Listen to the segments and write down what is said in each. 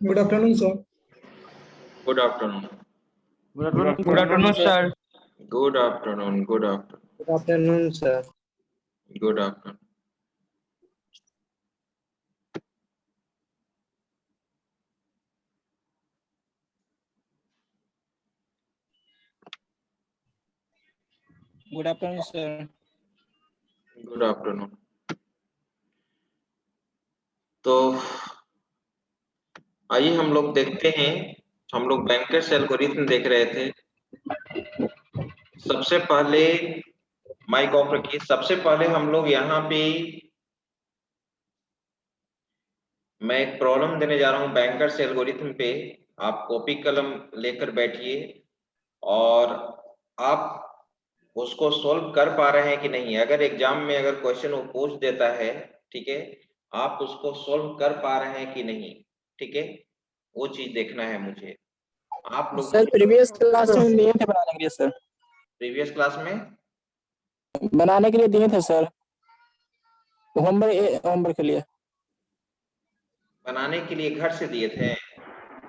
Good afternoon, sir. Good afternoon. Good afternoon, sir. Good afternoon. Good afternoon. Good afternoon, sir. Good afternoon. Good afternoon, sir. Good afternoon. तो आइए हम लोग देखते हैं, हम लोग बैंकर्स एल्गोरिथम देख रहे थे। सबसे पहले माइक ऑफ रखिए। सबसे पहले हम लोग यहाँ पे मैं एक प्रॉब्लम देने जा रहा हूँ बैंकर्स एल्गोरिथम पे। आप कॉपी कलम लेकर बैठिए और आप उसको सोल्व कर पा रहे हैं कि नहीं। अगर एग्जाम में अगर क्वेश्चन वो पूछ देता है, ठीक है, आप उसको सोल्व कर पा रहे हैं कि नहीं, ठीक है, वो चीज देखना है मुझे। आप लोग सर प्रीवियस क्लास में दिए थे बनाने के लिए सर। प्रीवियस क्लास में बनाने के लिए दिए थे सर, होमवर्क के लिए। बनाने के लिए घर से दिए थे?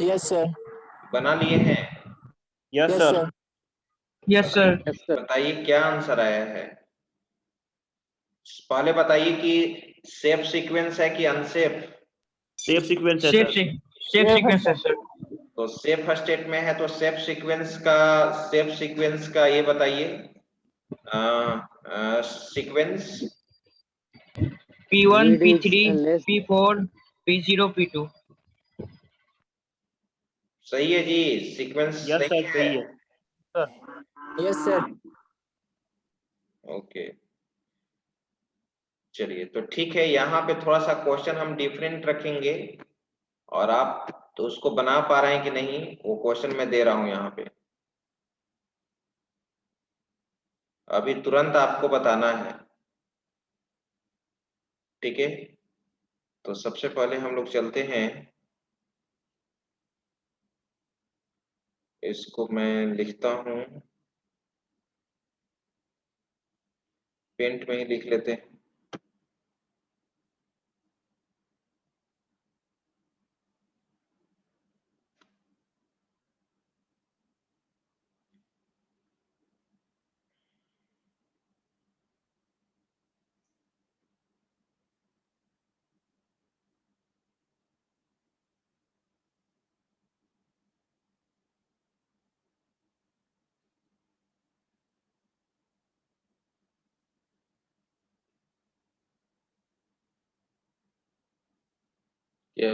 Yes sir. बना लिए हैं? Yes sir. Yes, sir. बताइए क्या आंसर आया है। पहले बताइए कि सेफ सीक्वेंस है कि अनसेफ। सेफ सीक्वेंस है Safe, सर। safe sequence है, sir. तो सेफ स्टेट में है तो सेफ सीक्वेंस का ये बताइए sequence. P1, P3, P4, P0, P2. सही है जी, सीक्वेंस यस सही सर, है। सही है। Yes sir. ओके, चलिए तो ठीक है। यहाँ पे थोड़ा सा क्वेश्चन हम डिफरेंट रखेंगे और आप तो उसको बना पा रहे हैं कि नहीं वो क्वेश्चन मैं दे रहा हूं यहाँ पे। अभी तुरंत आपको बताना है, ठीक है। तो सबसे पहले हम लोग चलते हैं, इसको मैं लिखता हूं, पेंट में ही लिख लेते हैं। क्या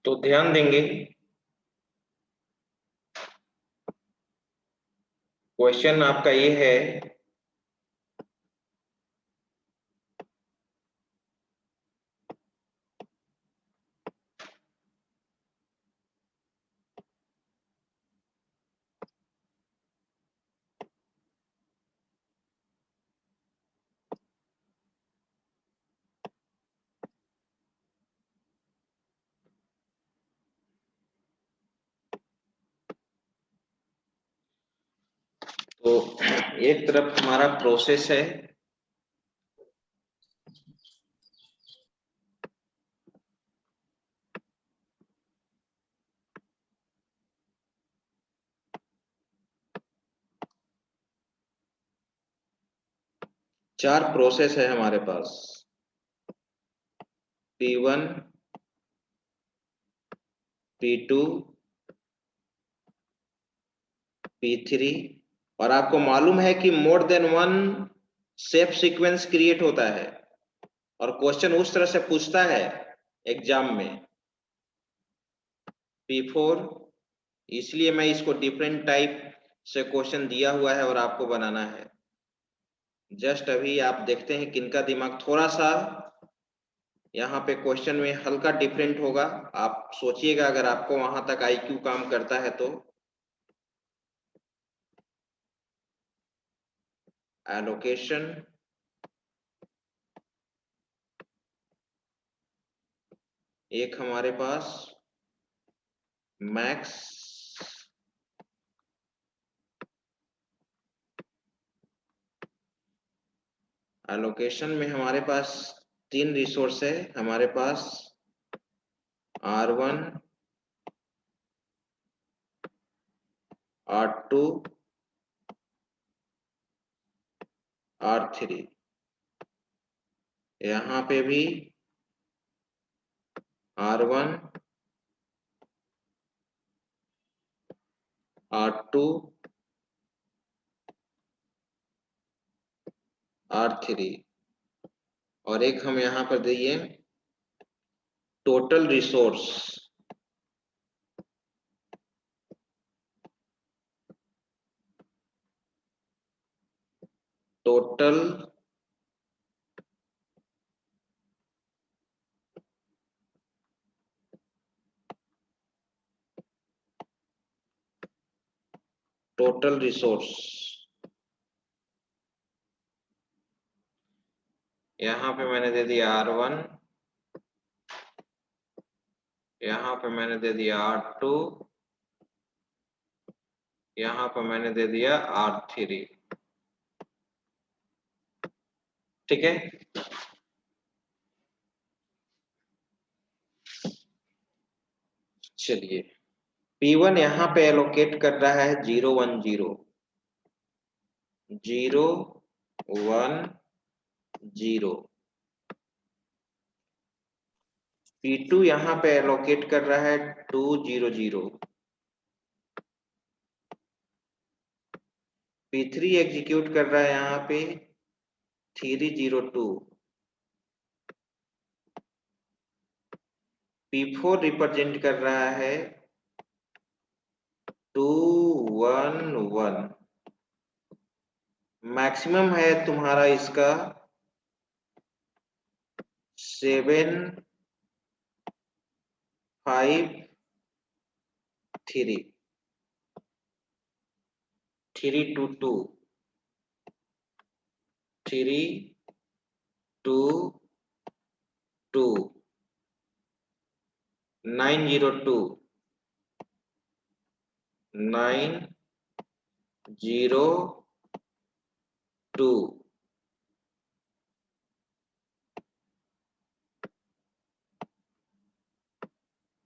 तो ध्यान देंगे, क्वेश्चन आपका ये है, तो एक तरफ हमारा प्रोसेस है 4 प्रोसेस है हमारे पास, P1, P2, P3, और आपको मालूम है कि more than one safe sequence create होता है और क्वेश्चन उस तरह से पूछता है एग्जाम में। P4, इसलिए मैं इसको डिफरेंट टाइप से क्वेश्चन दिया हुआ है और आपको बनाना है। जस्ट अभी आप देखते हैं किनका दिमाग थोड़ा सा यहाँ पे क्वेश्चन में हल्का डिफरेंट होगा। आप सोचिएगा अगर आपको वहां तक आईक्यू काम करता है तो। एलोकेशन, एक हमारे पास मैक्स, एलोकेशन में हमारे पास 3 रिसोर्स है हमारे पास, R1, R2, R3। यहाँ पे भी R1, R2, R3, और एक हम यहाँ पर दिए टोटल रिसोर्स। टोटल रिसोर्स, यहाँ पे मैंने दे दिया R1, यहाँ पे मैंने दे दिया R2, यहाँ पे मैंने दे दिया R3। ठीक है, चलिए P1 यहाँ पे एलोकेट कर रहा है 0 1 0 0 1 0। P2 यहाँ पे एलोकेट कर रहा है 2 0 0। P3 एग्जीक्यूट कर रहा है यहाँ पे 3 0 2। P4 रिप्रेजेंट कर रहा है 2 1 1। मैक्सिमम है तुम्हारा इसका 7 5 3 3 2 2 3 2 2 9 0 2 9 0 2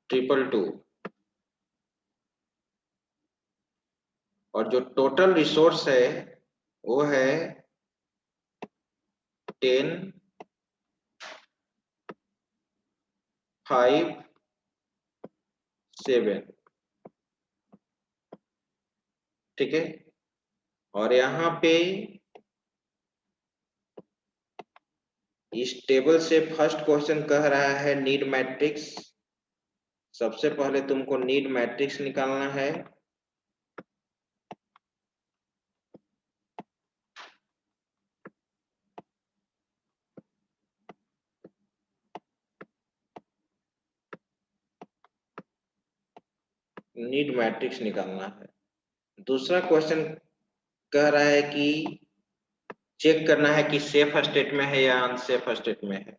ट्रिपल 2। और जो टोटल रिसोर्स है वो है 10 5 7। ठीक है, और यहाँ पे इस टेबल से फर्स्ट क्वेश्चन कह रहा है नीड मैट्रिक्स। सबसे पहले तुमको नीड मैट्रिक्स निकालना है। नीड मैट्रिक्स निकालना है। दूसरा क्वेश्चन कह रहा है कि चेक करना है कि सेफ स्टेट में है या अनसेफ स्टेट में है।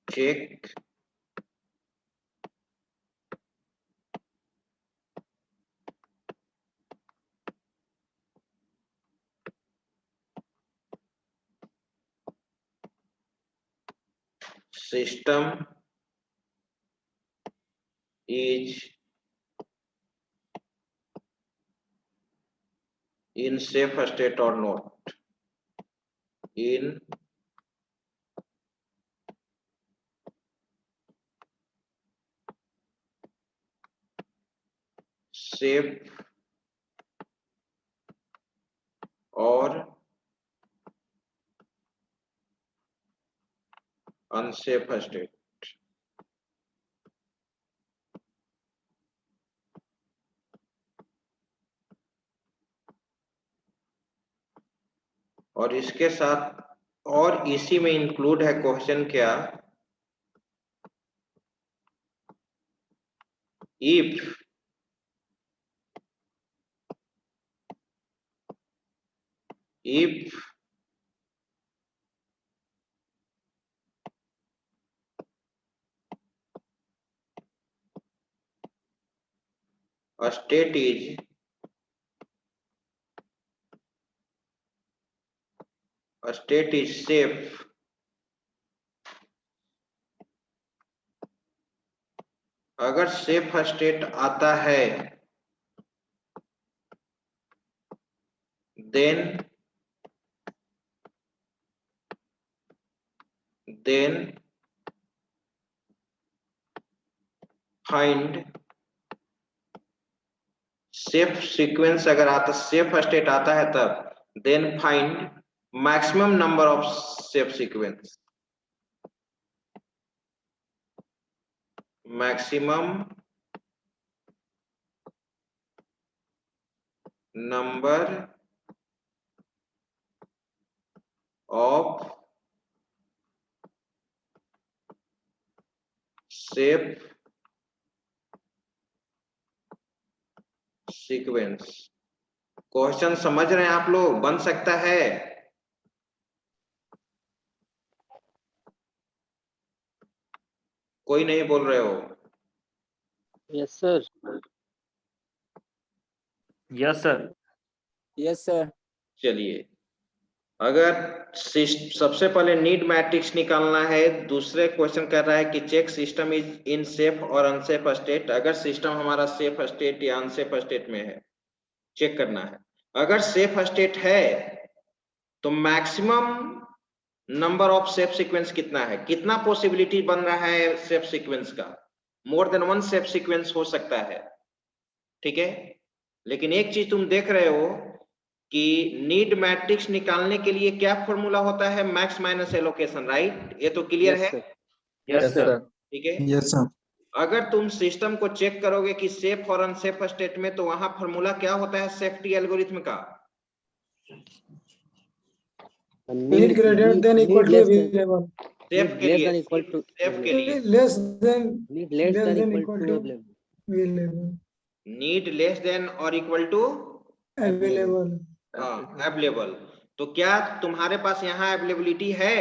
Check system is in safe state or not, in safe or unsafe state. और इसके साथ और इसी में इंक्लूड है क्वेश्चन क्या, if a state is safe अगर सेफ स्टेट आता है then find सेफ सीक्वेंस, अगर आता सेफ स्टेट आता है तब then find maximum number of safe sequence, maximum number of safe sequence। Question समझ रहे हैं आप लोग? बन सकता है? कोई नहीं बोल रहे हो? Yes, sir. Yes, sir. Yes, sir. चलिए, अगर सबसे पहले नीड मैट्रिक्स निकालना है, दूसरे क्वेश्चन कर रहा है कि check system is in safe और अनसेफ स्टेट। अगर सिस्टम हमारा सेफ स्टेट या अनसेफ स्टेट में है, चेक करना है। अगर सेफ स्टेट है तो maximum number of safe sequence कितना है, कितना पॉसिबिलिटी बन रहा है सेफ सीक्वेंस का? More than one safe sequence हो सकता है, ठीक है। लेकिन एक चीज तुम देख रहे हो कि नीड मैट्रिक्स निकालने के लिए क्या फॉर्मूला होता है, मैक्स माइनस एलोकेशन, राइट? ये तो क्लियर Yes, है, sir. Yes, sir. ठीक है। Yes, sir. अगर तुम सिस्टम को चेक करोगे कि सेफ और अनसेफ स्टेट में, तो वहां फॉर्मूला क्या होता है सेफ्टी एल्गोरिथम का? Need greater than equal to available. Safe के लिए, सेफ के लिए Less than equal to available. Need less than और इक्वल टू Available. अवेलेबल। तो क्या तुम्हारे पास यहाँ अवेलेबिलिटी है?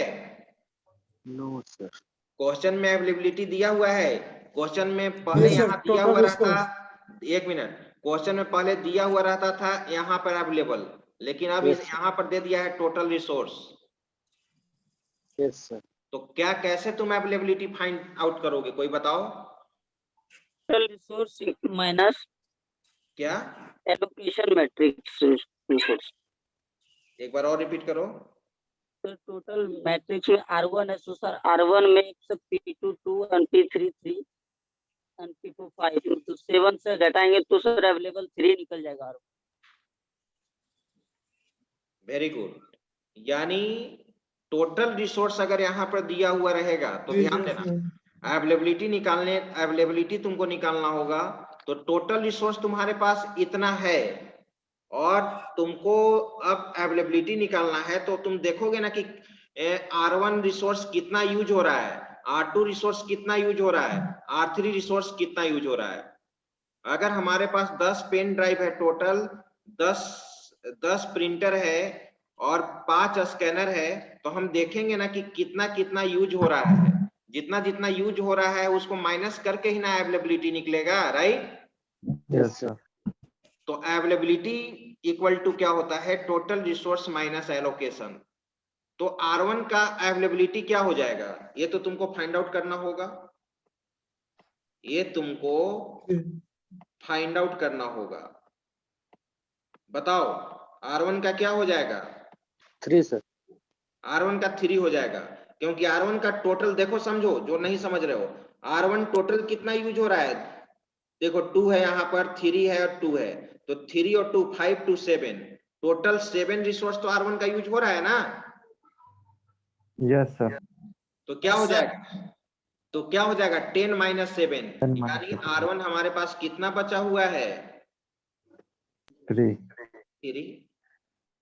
No, sir. क्वेश्चन में अवेलेबिलिटी दिया हुआ है। क्वेश्चन में पहले Yes, sir. यहाँ दिया Total हुआ रहता, resource. एक मिनट, क्वेश्चन में पहले दिया हुआ रहता था यहाँ पर अवेलेबल, लेकिन अब Yes, sir. यहाँ पर दे दिया है टोटल रिसोर्स। Yes, sir. तो क्या, कैसे तुम अवेलेबिलिटी फाइंड आउट करोगे, कोई बताओ? टोटल रिसोर्स माइनस क्या? Allocation matrix resource. एक बार और रिपीट करो। तो टोटल मैट्रिक्स में R1 है, तो सर R1 में P2 2 और P3 3 और P4 5, तो 7 से घटाएंगे तो सर अवेलेबल 3 निकल जाएगा। Very good. यानी टोटल रिसोर्स अगर यहाँ पर दिया हुआ रहेगा तो ध्यान देना, अवेलेबिलिटी निकालने, अवेलेबिलिटी तुमको निकालना होगा, तो टोटल रिसोर्स तुम्हारे पास इतना है और तुमको अब अवेलेबिलिटी निकालना है, तो तुम देखोगे ना कि R1 रिसोर्स कितना यूज हो रहा है, R2 रिसोर्स कितना यूज हो रहा है, R3 रिसोर्स कितना यूज हो रहा है। अगर हमारे पास 10 पेन ड्राइव है, टोटल 10 प्रिंटर है और 5 स्कैनर है, तो हम देखेंगे ना कि कितना कितना यूज हो रहा है। जितना जितना यूज हो रहा है उसको माइनस करके ही ना अवेलेबिलिटी निकलेगा, राइट? Yes, sir. तो अवेलेबिलिटी इक्वल टू क्या होता है, टोटल रिसोर्स माइनस एलोकेशन। तो R1 का अवेलेबिलिटी क्या हो जाएगा, ये तो तुमको फाइंड आउट करना होगा, ये तुमको फाइंड आउट करना होगा। बताओ R1 का क्या हो जाएगा? 3 सर। R1 का 3 हो जाएगा, क्योंकि R1 का टोटल देखो, समझो जो नहीं समझ रहे हो, R1 टोटल कितना यूज हो रहा है? देखो 2 है यहाँ पर, 3 है और 2 है, तो 3 और 2 5 to 7, टोटल 7 रिसोर्स तो R1 का यूज हो रहा है ना। Yes sir. तो क्या हो जाएगा? तो क्या हो जाएगा? 10 - 7, 10 - यानी 7 R1 हमारे पास कितना बचा हुआ है? 3। 3।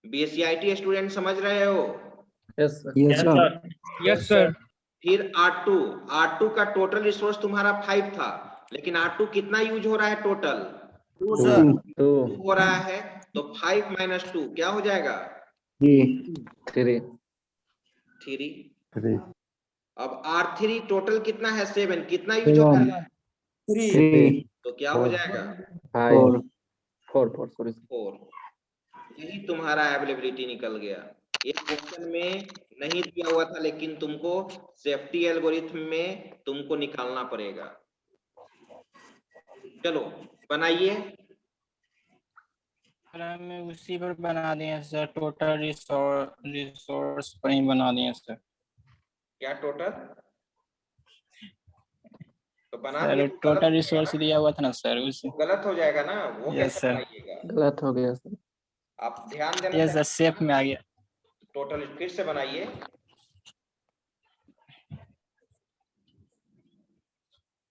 BSc स्टूडेंट समझ रहे हो? Yes sir. Yes, sir. Yes, sir. फिर R2 का टोटल रिसोर्स तुम्हारा 5 था, लेकिन R2 कितना यूज हो रहा है टोटल? 2 सर। 2 2 हो रहा है, तो 5 - 2 क्या हो जाएगा? 3 3। 3। अब R3 टोटल कितना है? 7, कितना यूज हो रहा है? 3 तो क्या हो 4। जाएगा? 5 4 सॉरी। 4। यही तुम्हारा अवेलेबिलिटी निकल गया। ये क्वेश्चन में नहीं दिया हुआ था, लेकिन तुमको सेफ्टी एल्गोरिथम में तुमको निकालना पड़ेगा। चलो बनाइए। सर हमें उसी पर बना दिए सर, टोटल रिसोर्स पर ही बना दिए सर। क्या टोटल? तो बना सर दिया तो टोटल गलत हो रिसोर्स जाएगा दिया हुआ था ना सर, उसी। ना? गलत हो जाएगा ना, वो यस कैसे सर। बनाइएगा? गलत हो गया सर। आप ध्यान देना यस सर, चाहिए। सेफ में आ गया। टोटल फिर से बनाइए।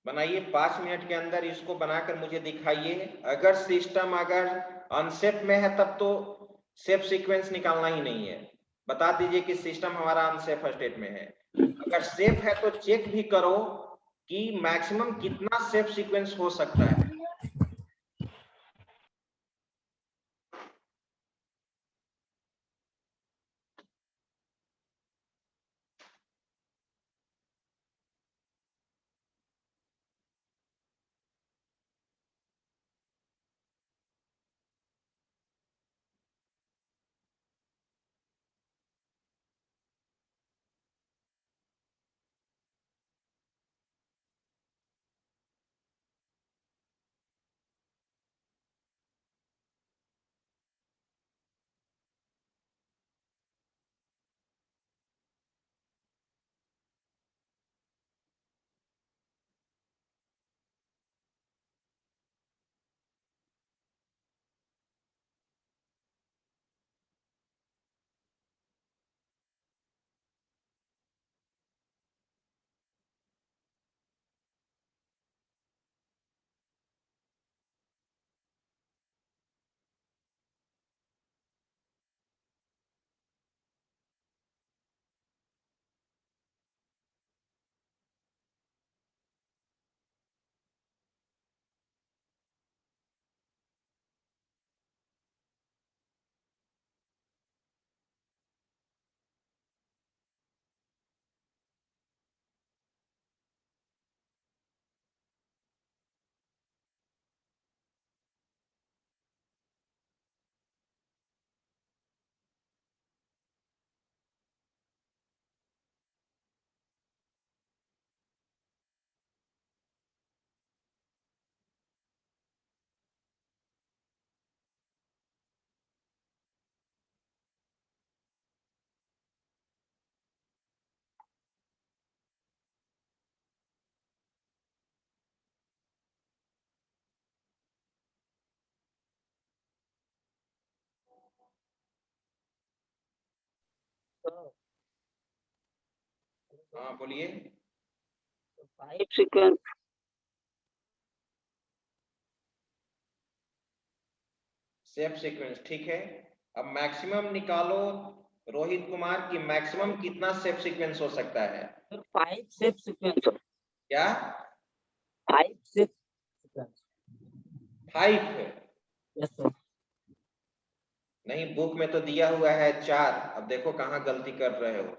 बनाइए 5 मिनट के अंदर इसको बनाकर मुझे दिखाइए। अगर सिस्टम अगर अनसेफ में है तब तो सेफ सीक्वेंस निकालना ही नहीं है, बता दीजिए कि सिस्टम हमारा अनसेफ स्टेट में है। अगर सेफ है तो चेक भी करो कि मैक्सिमम कितना सेफ सीक्वेंस हो सकता है। हाँ बोलिए। 5 सीक्वेंस। सेफ सीक्वेंस ठीक है। अब मैक्सिमम निकालो रोहित कुमार की, मैक्सिमम कितना सेफ सीक्वेंस हो सकता है? 5 सेफ सीक्वेंस। क्या? 5 सेफ सीक्वेंस। 5? Yes sir. नहीं, बुक में तो दिया हुआ है 4। अब देखो कहाँ गलती कर रहे हो।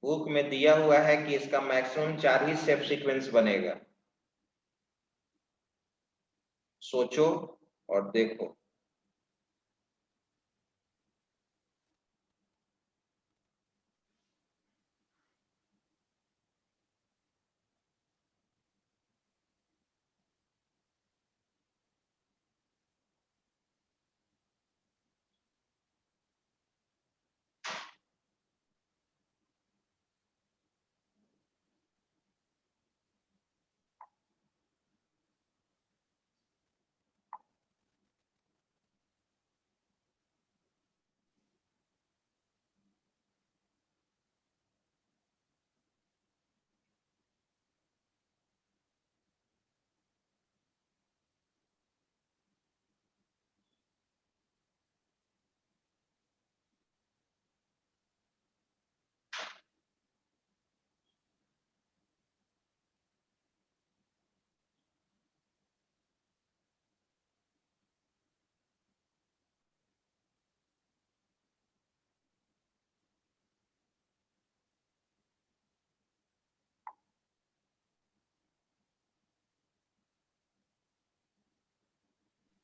बुक में दिया हुआ है कि इसका मैक्सिमम 4 ही सेफ सीक्वेंस बनेगा। सोचो और देखो।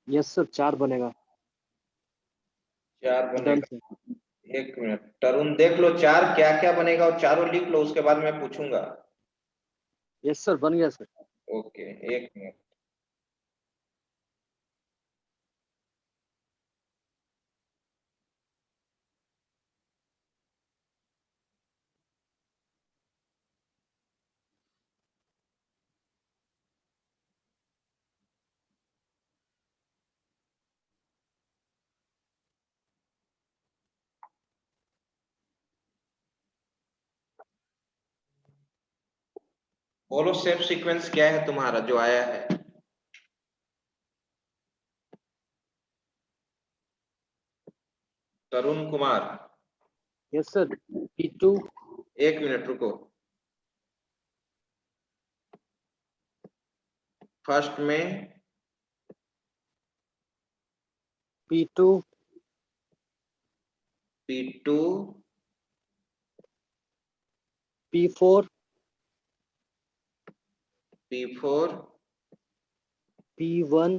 यस सर 4 बनेगा 4 डन बनेगा। सर। एक मिनट तरुण देख लो 4 क्या क्या बनेगा और चारों लिख लो, उसके बाद मैं पूछूंगा। यस सर बन गया सर। ओके एक मिनट। बोलो सेफ सीक्वेंस क्या है तुम्हारा जो आया है? तरुण कुमार। यस सर P2 एक मिनट रुको। फर्स्ट में P2 P2 P4 P4 P1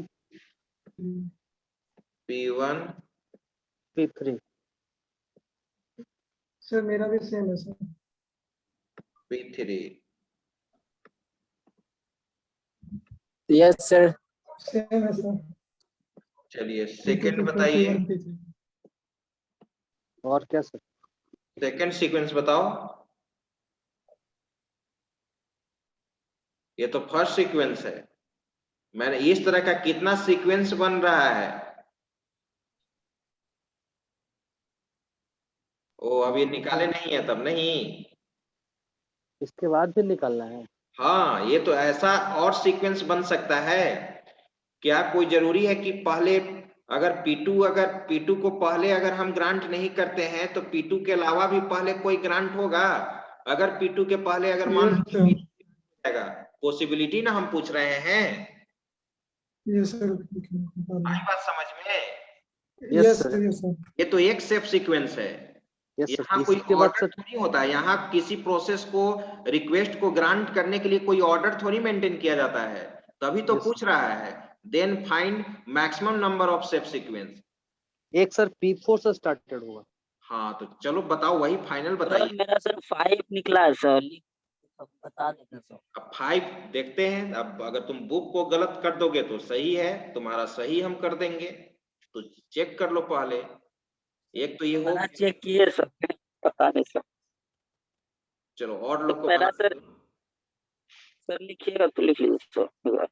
P1 P3। Sir मेरा भी सेम है sir. P3। Yes sir. Same है सर। चलिए P2, सेकंड P4, बताइए। P1, P3। और क्या सर? सेकंड सीक्वेंस बताओ। ये तो फर्स्ट सीक्वेंस है। मैंने इस तरह का कितना सीक्वेंस बन रहा है? ओ अभी निकाले नहीं है तब नहीं। इसके बाद भी निकालना है? हाँ ये तो ऐसा और सीक्वेंस बन सकता है। क्या कोई जरूरी है कि पहले अगर P2 को पहले अगर हम ग्रांट नहीं करते हैं तो P2 के अलावा भी पहले कोई ग्रांट होगा? अगर P2 के पहले अगर मान यस सर। जाएगा पॉसिबिलिटी ना हम पूछ रहे हैं। Yes sir. आई बात समझ में? Yes sir yes sir. ये तो एक सेफ सीक्वेंस है। Yes sir. यहाँ कोई इसके बाद ऑर्डर सर थोड़ी होता है। यहाँ किसी प्रोसेस को रिक्वेस्ट को ग्रांट करने के लिए कोई ऑर्डर थोड़ी मेंटेन किया जाता है। तभी तो Yes. पूछ रहा है then find maximum number of safe sequence. एक सर P4 से स्टार्टेड होगा। हाँ तो चलो बताओ वही फाइनल सर बताइए। मेरा सर 5 निकला है सर, बता देते सर। अब 5 देखते हैं। अब अगर तुम बुक को गलत कर दोगे तो सही है, तुम्हारा सही हम कर देंगे। तो चेक कर लो पहले। एक तो ये हो बना चेक किए सर, पता नहीं सर। चलो और लोग को पहला बना सर, सर लिखिएगा तो लिख लीजिए सर।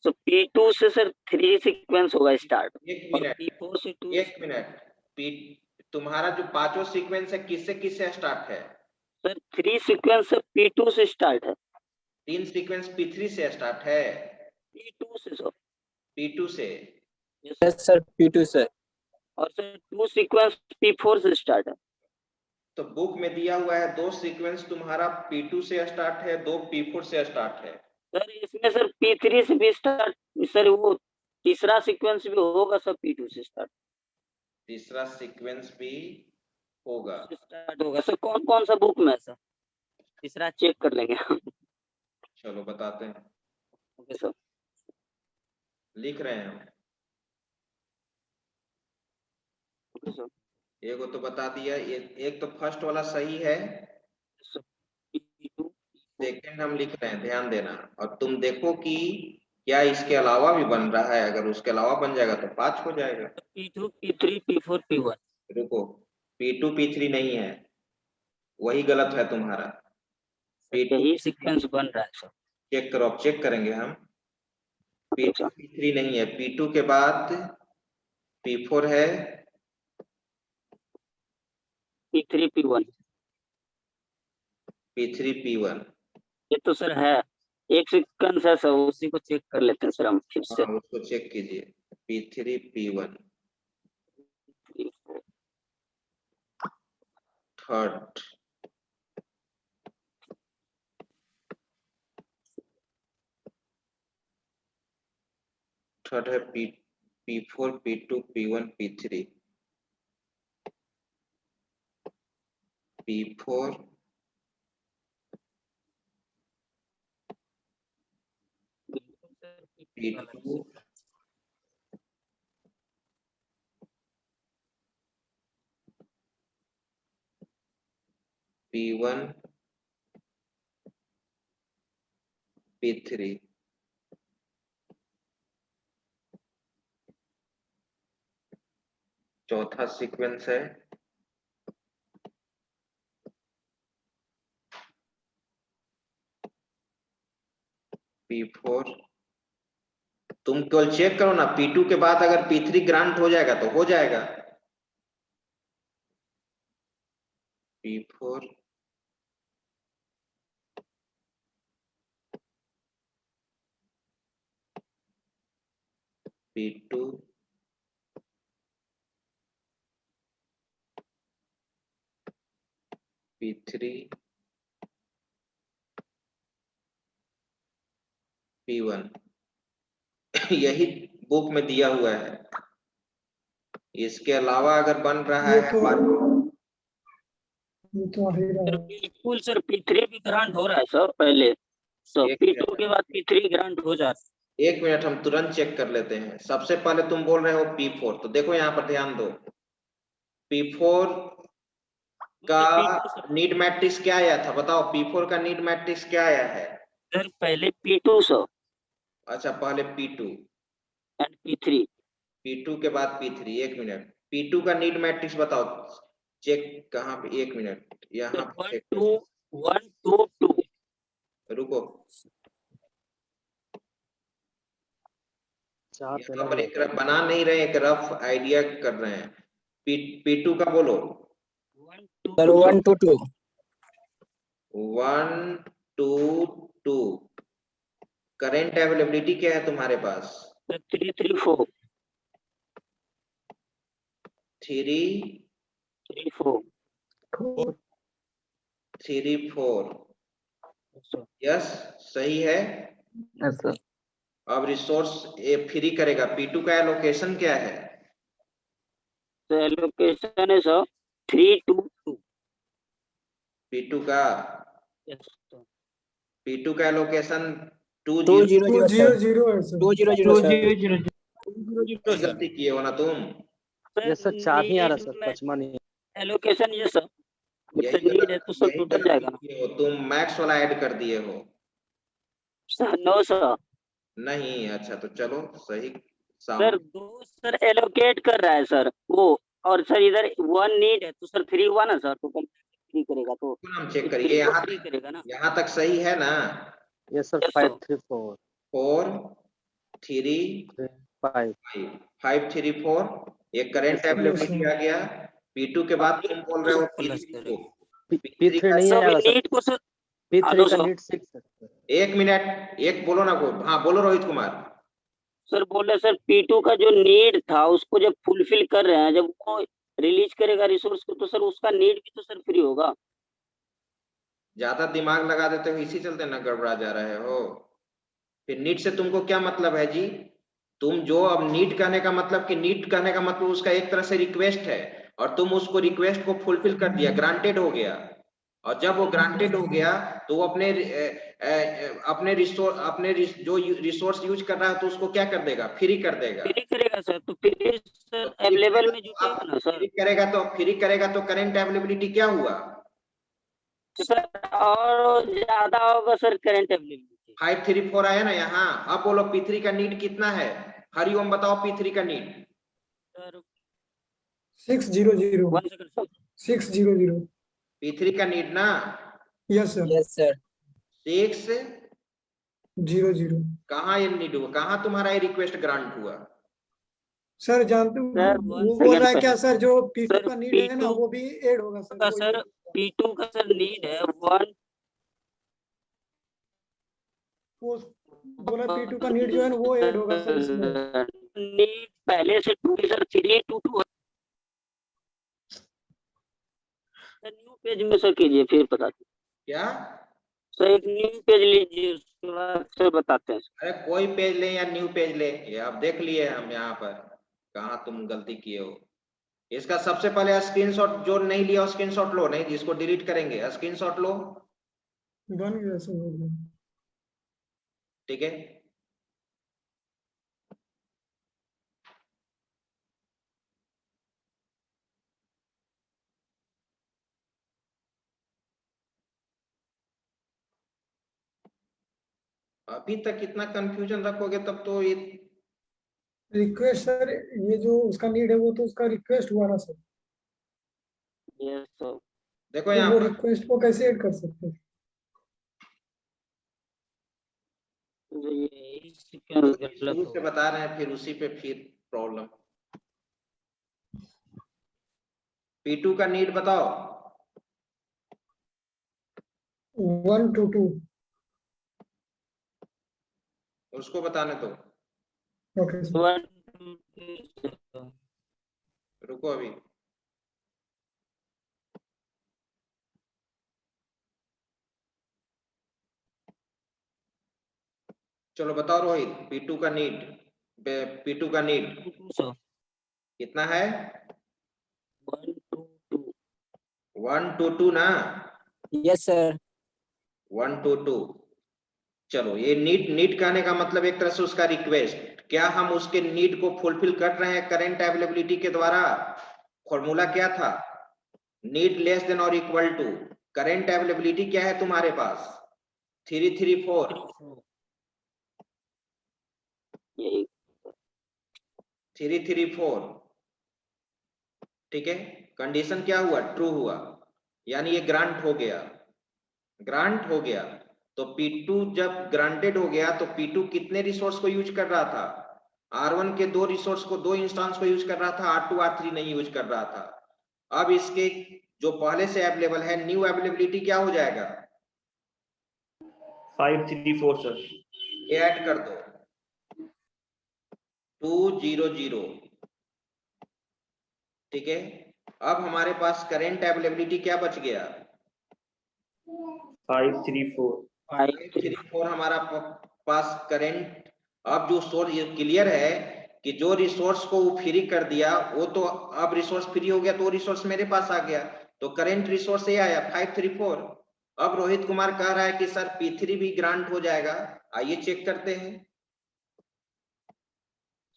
तो P2 से सर 3 सीक्वेंस होगा स्टार्ट, एक और मिनट P4 से 2। एक मिनट। तुम्हारा जो पांचों सीक्वेंस है किससे किससे स्टार्ट है? सर 3 सीक्वेंस से P2 से स्टार्ट है। 3 सीक्वेंस P3 से स्टार्ट है। P2 से सर। P2 से। यस सर P2 से। और सर 2 सीक्वेंस P4 से स्टार्ट है। तो बुक में दिया हुआ है 2 सीक्वेंस तुम्हारा P2 से स्टार्ट है, 2 P4 से स्टार्ट है। सर इसमें सर P3 से भी स्टार्ट, सर वो तीसरा सीक्वेंस भी होगा सर P2 से स्टार्ट। तीसरा सीक्वेंस भी होगा। स्टार्ट होगा सर। कौन कौन सा बुक में है सर? तीसरा चेक कर लेंगे हम। चलो बताते हैं। Okay sir. लिख रहे हैं हम। Okay sir. एक तो बता दिया। एक तो फर्स्ट वाला सही है। P2, सेकंड हम लिख रहे हैं, ध्यान देना। और तुम देखो कि क्या इसके अलावा भी बन रहा है। अगर उसके अलावा बन जाएगा तो 5 हो जाएगा। P2, P3, P4, P1। रुको P2 P3 नहीं है, वही गलत है तुम्हारा। P2 यही सीक्वेंस बन रहा है सर। चेक करो, अब चेक करेंगे हम। Okay P2 sir. P3 नहीं है। P2 के बाद P4 है। P3, P1। P3 P1। ये तो सर है, एक सीक्वेंस है सर, उसी को चेक कर लेते हैं सर हम फिर से। हाँ उसको चेक कीजिए। P3 P1 third. थर्ड है P4 P2 P1 P3। P4 P4 P2 P1 P3 चौथा सीक्वेंस है P4। तुम केवल चेक करो ना, P2 के बाद अगर P3 ग्रांट हो जाएगा तो हो जाएगा। P4 P2 P3 P1 यही बुक में दिया हुआ है। इसके अलावा अगर बन रहा ये है तो आ ही रहा सर है। बिल्कुल सर P3 भी ग्रांट हो रहा है सर पहले, सर एक P2 के बाद P3 ग्रांट हो जाता है। 1 मिनट हम तुरंत चेक कर लेते हैं। सबसे पहले तुम बोल रहे हो P4, तो देखो यहाँ पर ध्यान दो। P4 का P2 सर, नीड मैट्रिक्स क्या आया था बताओ? P4 का नीड मैट्रिक्स क्या आया है? सर पहले P2 सर अच्छा पहले P2, एंड P3। P2 के बाद P3। 1 मिनट, P2 का नीड मैट्रिक्स बताओ, चेक कहाँ पे? 1 मिनट यहाँ पे चेक 1 2 1 2 2। रुको, यहाँ पर एक रफ बना नहीं रहे, एक रफ आइडिया कर रहे हैं। P2 का बोलो। 1 2 1 to 2 1 2 2। करेंट अवेलेबिलिटी क्या है तुम्हारे पास? 3 3 4 3 3 4। 3 4। यस सही है। Yes sir. अब रिसोर्स ए फ्री करेगा। P2 का एलोकेशन क्या है? तो एलोकेशन है सर 3 2 2। P2 का यस सर। P2 का एलोकेशन 2 2 0 2 0 0 है सर। 2 0 0 0 गलती किए हो ना तुम? यस सर, 4 नहीं आ रहा सर, 5वां नहीं। एलोकेशन ये सर यही नीड है तो सर यही टोटल गलती जाएगा ना किए हो तुम, मैक्स वाला ऐड कर दिए हो। सर। नो सर, नहीं, अच्छा तो चलो सही सर 2 सर एलोकेट कर रहा है सर वो, और सर इधर 1 नीड है तो सर 3 हुआ ना सर, तो कंप्लीट करेगा तो हम चेक 3 करिए। को यहाँ 3 करेगा ना। यहाँ तक सही है ना? Yes sir, Yes, 5 3 4 4 3 5। 5 3 4। ये करेंट अवेलेबिलिटी आ गया। P2 के बाद तुम बोल रहे हो P3 को। P3 नहीं सर आएगा सर। नीड को सर P3 का नीड 6 है। 1 मिनट, एक बोलो ना को। हाँ बोलो रोहित कुमार। सर बोले सर P2 का जो नीड था उसको जब फुलफिल कर रहे हैं, जब वो रिलीज करेगा रिसोर्स को तो सर उसका नीड भी तो सर फ्री होगा। ज्यादा दिमाग लगा देते हो, इसी चलते ना गड़बड़ा जा रहे हो। फिर नीट से तुमको क्या मतलब है जी? तुम जो अब नीट कहने का मतलब, कि नीट कहने का मतलब उसका एक तरह से रिक्वेस्ट है, और तुम उसको रिक्वेस्ट को फुलफिल कर दिया, ग्रांटेड हो गया। और जब वो ग्रांटेड हो गया तो वो अपने जो रिसोर्स यूज कर रहा है तो उसको क्या कर देगा? फ्री कर देगा। फ्री करेगा सर, तो फ्री सर अवेलेबल में जुटेगा ना सर। फ्री करेगा तो करेंट अवेलेबिलिटी क्या हुआ? सर और ज्यादा होगा सर करंट अवेलेबिलिटी। 5 3 4 आया ना यहाँ। अब बोलो P3 का नीड कितना है? हरिओम बताओ P3 का need. Sir 6 0 0 1 second sir. 6 0 0। P3 का नीड ना यस सर। yes sir 6 0 0। कहाँ ये नीड हुआ? कहाँ तुम्हारा ये रिक्वेस्ट ग्रांट हुआ? सर जानते सर, वो one बोल रहा है second क्या सर, जो P2 सर, का नीड है ना P2 वो भी ऐड होगा सर। का वो सर P2 का सर नीड है 1। वो बोला P2 का नीड जो है ना वो ऐड होगा सर इसमें। नीड पहले से 2 सर 3 2 2 सर। न्यू पेज में सर कीजिए फिर बताते क्या? सर। एक न्यू पेज लीजिए उसके बाद सर बताते हैं। अरे कोई पेज ले या न्यू पेज ले, ये आप देख लिए हम यहाँ पर कहाँ तुम गलती किए हो। इसका सबसे पहले स्क्रीनशॉट, जो नहीं लिया स्क्रीनशॉट लो, नहीं जिसको डिलीट करेंगे स्क्रीनशॉट लो। बन गया सर, हो गया। ठीक है, अभी तक इतना कंफ्यूजन रखोगे तब तो ये रिक्वेस्ट सर, ये जो उसका नीड है वो तो उसका रिक्वेस्ट हुआ ना सर, यस सर। देखो तो यहाँ वो पर रिक्वेस्ट को कैसे ऐड कर सकते हैं? ये सीक्वेंस गलत शुरू से होगा। बता रहे हैं फिर उसी पे फिर प्रॉब्लम। P2 का नीड बताओ। 1 to 2। उसको बताने दो, ओके सर। 1 to 2 रुको अभी। चलो बताओ रोहित, P2 का नीड, P2 का नीड सर। कितना है? 1 to 2। 1 to 2 ना? Yes sir. 1 to 2। चलो ये नीड कहने का मतलब एक तरह से उसका रिक्वेस्ट, क्या हम उसके नीड को फुलफिल कर रहे हैं करंट अवेलेबिलिटी के द्वारा? फॉर्मूला क्या था? नीड लेस देन और इक्वल टू करंट अवेलेबिलिटी क्या है तुम्हारे पास? 334। यही 334, ठीक है। कंडीशन क्या हुआ? ट्रू हुआ, यानी ये ग्रांट हो गया, ग्रांट हो गया। तो P2 जब ग्रांटेड हो गया तो P2 कितने रिसोर्स को यूज कर रहा था? R1 के 2 रिसोर्स को, 2 इंस्टेंस को यूज कर रहा था, R2 R3 नहीं यूज कर रहा था। अब इसके जो पहले से अवेलेबल है, न्यू अवेलेबिलिटी क्या हो जाएगा? 534 सर। ये ऐड कर दो 200, ठीक है। अब हमारे पास करंट अवेलेबिलिटी क्या बच गया? 534। 534 हमारा पास करंट। अब जो सोर्स, ये क्लियर है कि जो रिसोर्स को वो फ्री कर दिया वो तो अब रिसोर्स फ्री हो गया, तो रिसोर्स मेरे पास आ गया, तो करंट रिसोर्स ये आया 534। अब रोहित कुमार कह रहा है कि सर P3 भी ग्रांट हो जाएगा, आइए चेक करते हैं।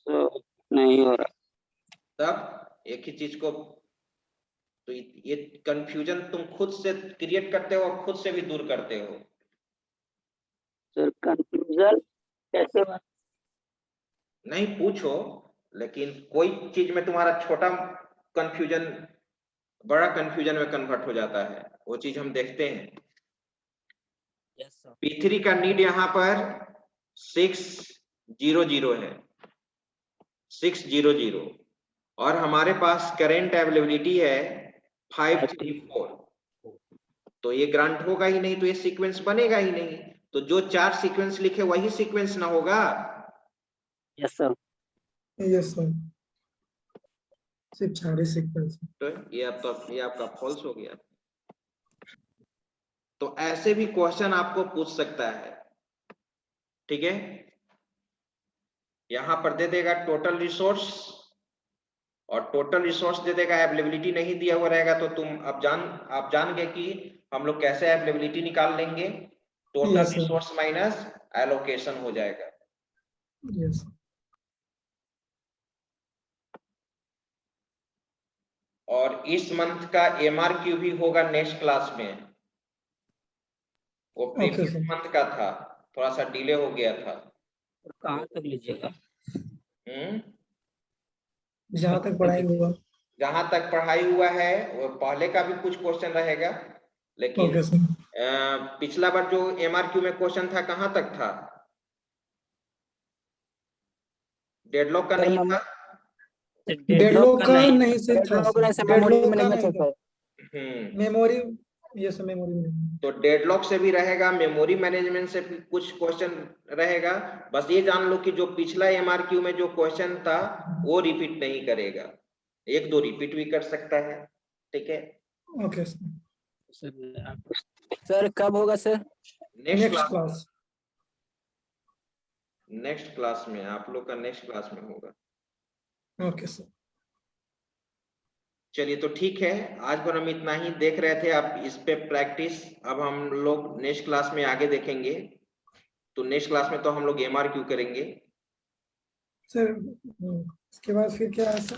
सर नहीं हो रहा। तब एक ही चीज को, तो ये कंफ्यूजन तुम खुद से क्रिएट करते हो और खुद से भी दूर करते हो। सर कंफ्यूजन कैसे बात? नहीं पूछो, लेकिन कोई चीज में तुम्हारा छोटा कंफ्यूजन बड़ा कंफ्यूजन में कन्वर्ट हो जाता है, वो चीज हम देखते हैं। Yes sir. P3 का नीड यहाँ पर 600 है, 600, और हमारे पास करंट अवेलेबिलिटी है 534। तो ये ग्रांट होगा ही नहीं, तो ये सीक्वेंस बनेगा ही नहीं। तो जो 4 सीक्वेंस लिखे वही सीक्वेंस ना होगा। Yes sir. यस सर, सिर्फ 4 सीक्वेंस। तो ये आपका फॉल्स हो गया। तो ऐसे भी क्वेश्चन आपको पूछ सकता है, ठीक है। यहां पर दे देगा टोटल रिसोर्स, और टोटल रिसोर्स दे देगा, अवेलेबिलिटी नहीं दिया हुआ रहेगा, तो तुम आप जान गए कि हम लोग कैसे अवेलेबिलिटी निकाल लेंगे। Total Yes, sir. Resource minus allocation हो जाएगा। यस। और इस मंथ का MRQ भी होगा नेक्स्ट क्लास में। वो Okay, प्रीवियस sir. मंथ का था, थोड़ा सा डिले हो गया था। कहाँ तक लीजिएगा? जहाँ तक पढ़ाएंगे वो। जहां तक पढ़ाई हुआ है वो पहले का भी कुछ क्वेश्चन रहेगा, लेकिन ओके सर। पिछला बार जो MRQ में क्वेश्चन था कहां तक था? डेडलॉक का नहीं था। डेडलॉक का नहीं सर था। मेमोरी डेडलॉक का मैनेजमेंट नहीं था। हम्म मेमोरी, ये सब मेमोरी में। तो डेडलॉक से भी रहेगा, मेमोरी मैनेजमेंट से भी कुछ क्वेश्चन रहेगा। बस ये जान लो कि जो पिछला MRQ में जो क्वेश्चन था वो रिपीट नहीं करेगा, 1-2 रिपीट भी कर सकता है, ठीक है। Okay sir. सर कब होगा sir? Next class. Next class में, आप लोग का नेक्स्ट क्लास में होगा। Okay sir. चलिए तो ठीक है, आज पर हम इतना ही देख रहे थे, आप इस पे प्रैक्टिस अब हम लोग नेक्स्ट क्लास में आगे देखेंगे। तो नेक्स्ट क्लास में तो हम लोग MRQ करेंगे सर। इसके बाद फिर क्या है सर?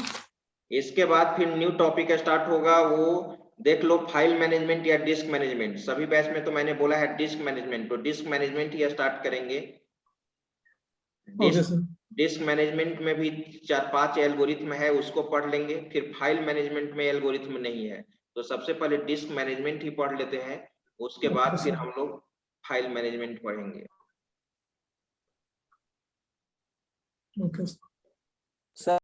इसके बाद फिर न्यू टॉपिक स्टार्ट होगा, वो देख लो, फाइल मैनेजमेंट या डिस्क मैनेजमेंट। सभी बैच में तो मैंने बोला है डिस्क मैनेजमेंट, तो डिस्क मैनेजमेंट ही स्टार्ट करेंगे। Okay sir. डिस्क मैनेजमेंट में भी 4-5 एल्गोरिथम है, उसको पढ़ लेंगे। फिर फाइल मैनेजमेंट में एल्गोरिथम नहीं है, तो सबसे पहले डिस्क मैनेजमेंट ही पढ़ लेते हैं, उसके बाद Okay, फिर sir. हम लोग फाइल मैनेजमेंट पढ़ेंगे। Okay sir